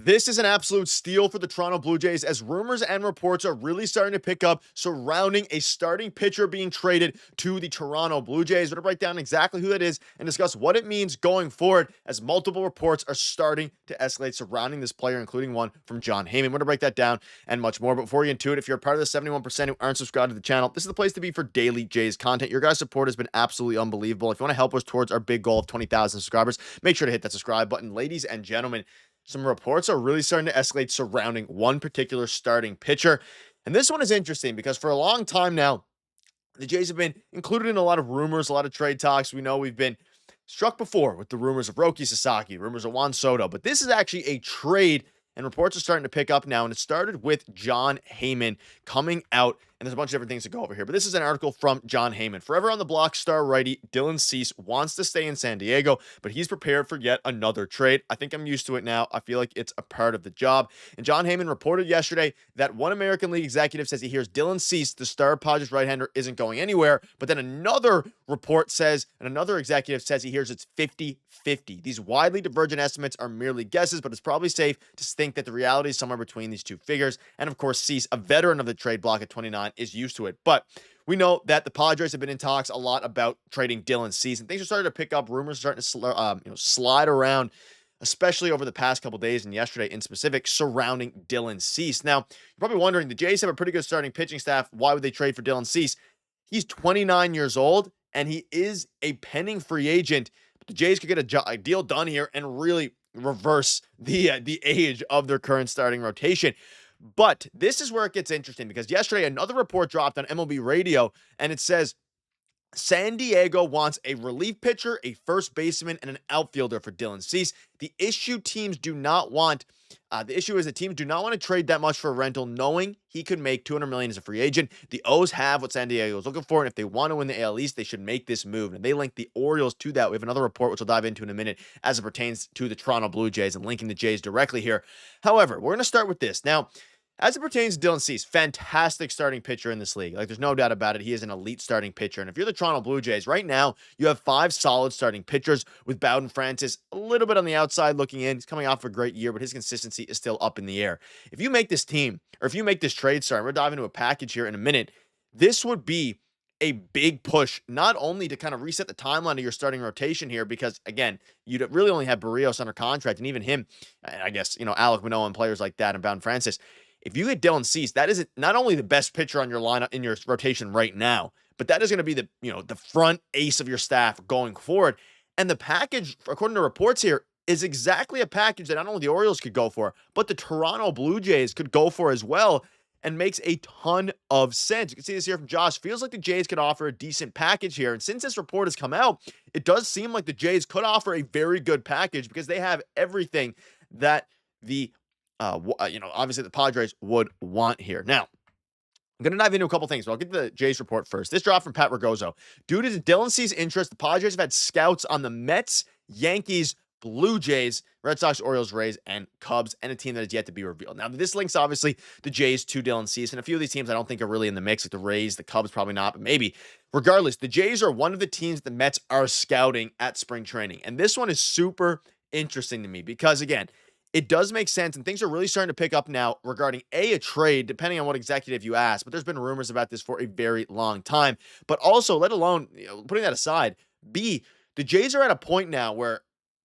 This is an absolute steal for the Toronto Blue Jays as rumors and reports are really starting to pick up surrounding a starting pitcher being traded to the Toronto Blue Jays. We're going to break down exactly who that is and discuss what it means going forward as multiple reports are starting to escalate surrounding this player, including one from Jon Heyman. We're going to break that down and much more. But before we get into it, if you're a part of the 71% who aren't subscribed to the channel, this is the place to be for daily Jays content. Your guys' support has been absolutely unbelievable. If you want to help us towards our big goal of 20,000 subscribers, make sure to hit that subscribe button. Ladies and gentlemen, some reports are really starting to escalate surrounding one particular starting pitcher. And this one is interesting because for a long time now, the Jays have been included in a lot of rumors, a lot of trade talks. We know we've been struck before with the rumors of Roki Sasaki, rumors of Juan Soto, but this is actually a trade, and reports are starting to pick up now. And it started with Jon Heyman coming out, and there's a bunch of different things to go over here. But this is an article from Jon Heyman. Forever on the block star righty Dylan Cease wants to stay in San Diego, but he's prepared for yet another trade. I think I'm used to it now. I feel like it's a part of the job. And Jon Heyman reported yesterday that one American League executive says he hears Dylan Cease, the star Padres right-hander, isn't going anywhere. But then another report says, and another executive says he hears it's 50-50. These widely divergent estimates are merely guesses, but it's probably safe to think that the reality is somewhere between these two figures. And of course, Cease, a veteran of the trade block at 29, is used to it. But we know that the Padres have been in talks a lot about trading Dylan Cease, and things are starting to pick up. Rumors are starting to slide around, especially over the past couple days and yesterday in specific, surrounding Dylan Cease. Now, you're probably wondering, the Jays have a pretty good starting pitching staff. Why would they trade for Dylan Cease? He's 29 years old, and he is a pending free agent. But the Jays could get a deal done here and really reverse the age of their current starting rotation. But this is where it gets interesting because yesterday another report dropped on MLB Radio, and it says San Diego wants a relief pitcher, a first baseman, and an outfielder for Dylan Cease. The issue is that teams do not want to trade that much for a rental, knowing he could make $200 million as a free agent. The O's have what San Diego is looking for, and if they want to win the AL East, they should make this move. And they link the Orioles to that. We have another report, which we'll dive into in a minute, as it pertains to the Toronto Blue Jays and linking the Jays directly here. However, we're going to start with this. Now, as it pertains to Dylan Cease, fantastic starting pitcher in this league. Like, there's no doubt about it. He is an elite starting pitcher. And if you're the Toronto Blue Jays, right now, you have 5 solid starting pitchers with Bowden Francis a little bit on the outside looking in. He's coming off a great year, but his consistency is still up in the air. If you make this team, or if you make this trade, sorry, we're diving into a package here in a minute, this would be a big push, not only to kind of reset the timeline of your starting rotation here, because, again, you'd really only have Berríos under contract, and even him, I guess, Alek Manoah and players like that, and Bowden Francis. If you get Dylan Cease, that is not only the best pitcher on your lineup in your rotation right now, but that is going to be the front ace of your staff going forward. And the package, according to reports here, is exactly a package that not only the Orioles could go for, but the Toronto Blue Jays could go for as well, and makes a ton of sense. You can see this here from Josh. Feels like the Jays could offer a decent package here. And since this report has come out, it does seem like the Jays could offer a very good package because they have everything that the obviously the Padres would want here. Now, I'm going to dive into a couple things, but I'll get to the Jays report first. This drop from Pat Ragoso. Due to Dylan Cease's interest, the Padres have had scouts on the Mets, Yankees, Blue Jays, Red Sox, Orioles, Rays, and Cubs, and a team that is yet to be revealed. Now, this links, obviously, the Jays to Dylan Cease, and a few of these teams I don't think are really in the mix, like the Rays, the Cubs, probably not, but maybe. Regardless, the Jays are one of the teams the Mets are scouting at spring training, and this one is super interesting to me because, again, it does make sense, and things are really starting to pick up now regarding a trade, depending on what executive you ask. But there's been rumors about this for a very long time. But also, let alone putting that aside, B, the Jays are at a point now where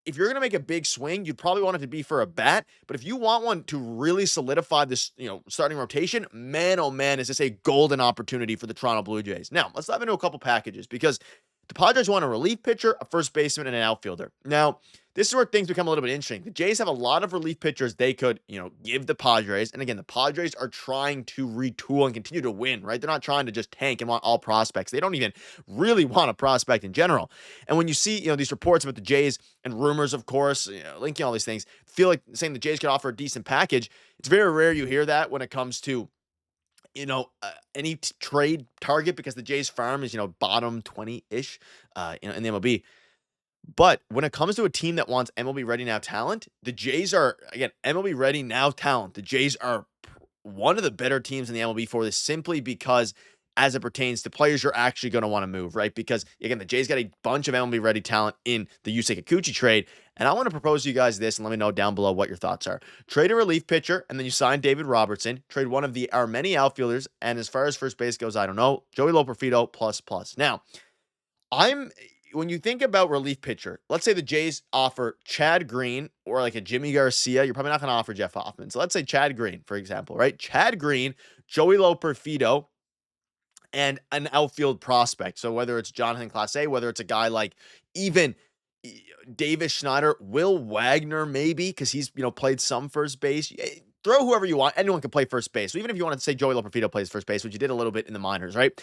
if you're going to make a big swing, you'd probably want it to be for a bat. But if you want one to really solidify this, starting rotation, man, oh man, is this a golden opportunity for the Toronto Blue Jays. Now, let's dive into a couple packages because the Padres want a relief pitcher, a first baseman, and an outfielder. Now, this is where things become a little bit interesting. The Jays have a lot of relief pitchers they could, give the Padres. And again, the Padres are trying to retool and continue to win, right? They're not trying to just tank and want all prospects. They don't even really want a prospect in general. And when you see, these reports about the Jays and rumors, of course, linking all these things, feel like saying the Jays could offer a decent package. It's very rare you hear that when it comes to any trade target because the Jays farm is, bottom 20-ish, in the MLB. But when it comes to a team that wants MLB ready now talent, the Jays are, again, MLB ready now talent. The Jays are one of the better teams in the MLB for this simply because as it pertains to players you're actually going to want to move, right? Because again, the Jays got a bunch of MLB ready talent in the Yusei Kikuchi trade. And I want to propose to you guys this, and let me know down below what your thoughts are. Trade a relief pitcher, and then you sign David Robertson. Trade one of our many outfielders, and as far as first base goes, I don't know. Joey Loperfido plus. Now, when you think about relief pitcher, let's say the Jays offer Chad Green or like a Jimmy Garcia. You're probably not going to offer Jeff Hoffman. So let's say Chad Green, for example, right? Chad Green, Joey Loperfido, and an outfield prospect. So whether it's Jonathan Clase, whether it's a guy like even Davis Schneider, Will Wagner, maybe, because he's, played some first base. Throw whoever you want. Anyone can play first base. So even if you want to say Joey Loperfido plays first base, which you did a little bit in the minors, right?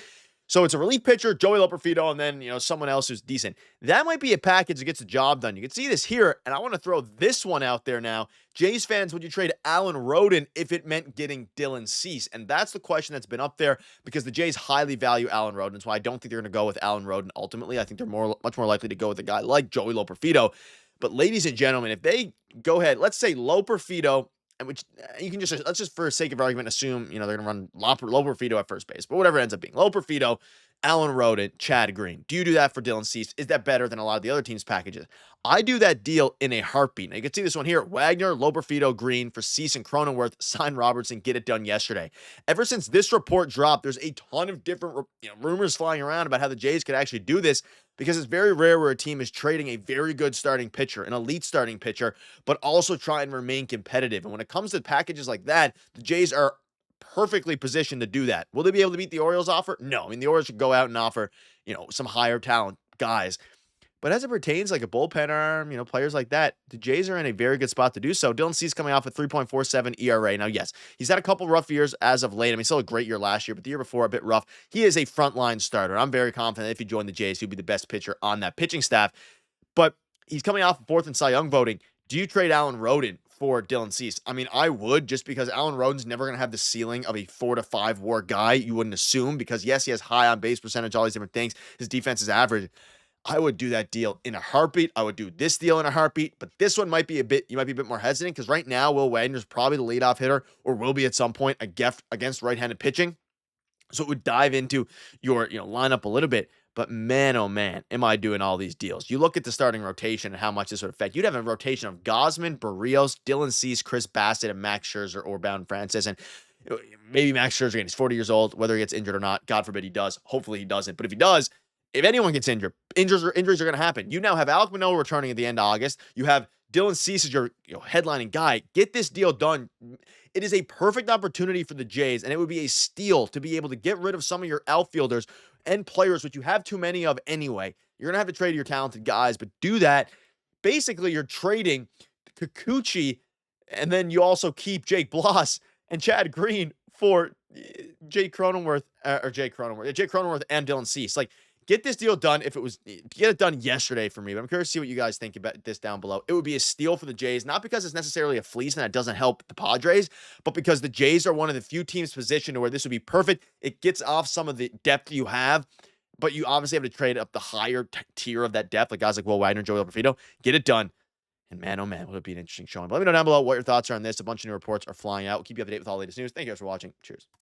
So it's a relief pitcher, Joey Loperfido, and then, someone else who's decent. That might be a package that gets the job done. You can see this here, and I want to throw this one out there now. Jays fans, would you trade Alan Roden if it meant getting Dylan Cease? And that's the question that's been up there because the Jays highly value Alan Roden. So I don't think they're going to go with Alan Roden ultimately. I think they're much more likely to go with a guy like Joey Loperfido. But ladies and gentlemen, if they go ahead, let's say Loperfido, and which you can let's just for sake of argument assume, they're going to run Loperfido at first base, but whatever it ends up being, Loperfido, Alan Roden, Chad Green. Do you do that for Dylan Cease? Is that better than a lot of the other teams' packages? I do that deal in a heartbeat. Now you can see this one here, Wagner, Loperfido, Green for Cease and Cronenworth, sign Robertson, get it done yesterday. Ever since this report dropped, there's a ton of different rumors flying around about how the Jays could actually do this, because it's very rare where a team is trading a very good starting pitcher, an elite starting pitcher, but also try and remain competitive. And when it comes to packages like that, the Jays are perfectly positioned to do that. Will they be able to beat the Orioles offer? No. I mean, the Orioles should go out and offer, some higher talent guys. But as it pertains like a bullpen arm, players like that, the Jays are in a very good spot to do so. Dylan Cease coming off a 3.47 ERA. Now, yes, he's had a couple rough years as of late. I mean, still a great year last year, but the year before a bit rough. He is a frontline starter. I'm very confident if he joined the Jays, he'd be the best pitcher on that pitching staff. But he's coming off fourth in Cy Young voting. Do you trade Alan Roden for Dylan Cease? I mean, I would, just because Alan Roden's never going to have the ceiling of a 4 to 5 WAR guy. You wouldn't assume, because yes, he has high on base percentage, all these different things. His defense is average. I would do that deal in a heartbeat. I would do this deal in a heartbeat, but this one might be you might be a bit more hesitant because right now, Will Wagner's probably the leadoff hitter, or will be at some point against right-handed pitching. So it would dive into your lineup a little bit. But man, oh man, am I doing all these deals. You look at the starting rotation and how much this would affect. You'd have a rotation of Gausman, Berríos, Dylan Cease, Chris Bassett, and Max Scherzer or Bound Francis. And maybe Max Scherzer, again, he's 40 years old, whether he gets injured or not. God forbid he does. Hopefully he doesn't. But if he does, if anyone gets injured, injuries are going to happen. You now have Alek Manoah returning at the end of August. You have Dylan Cease as your headlining guy. Get this deal done. It is a perfect opportunity for the Jays, and it would be a steal to be able to get rid of some of your outfielders and players, which you have too many of anyway. You're going to have to trade your talented guys, but do that. Basically, you're trading Kikuchi, and then you also keep Jake Bloss and Chad Green for Jake Cronenworth and Dylan Cease. Like, get this deal done. Get it done yesterday for me. But I'm curious to see what you guys think about this down below. It would be a steal for the Jays, not because it's necessarily a fleece and that doesn't help the Padres, but because the Jays are one of the few teams positioned to where this would be perfect. It gets off some of the depth you have, but you obviously have to trade up the higher tier of that depth, like guys like Will Wagner, Joey Loperfido. Get it done. And man, oh man, would it be an interesting showing. But let me know down below what your thoughts are on this. A bunch of new reports are flying out. We'll keep you up to date with all the latest news. Thank you guys for watching. Cheers.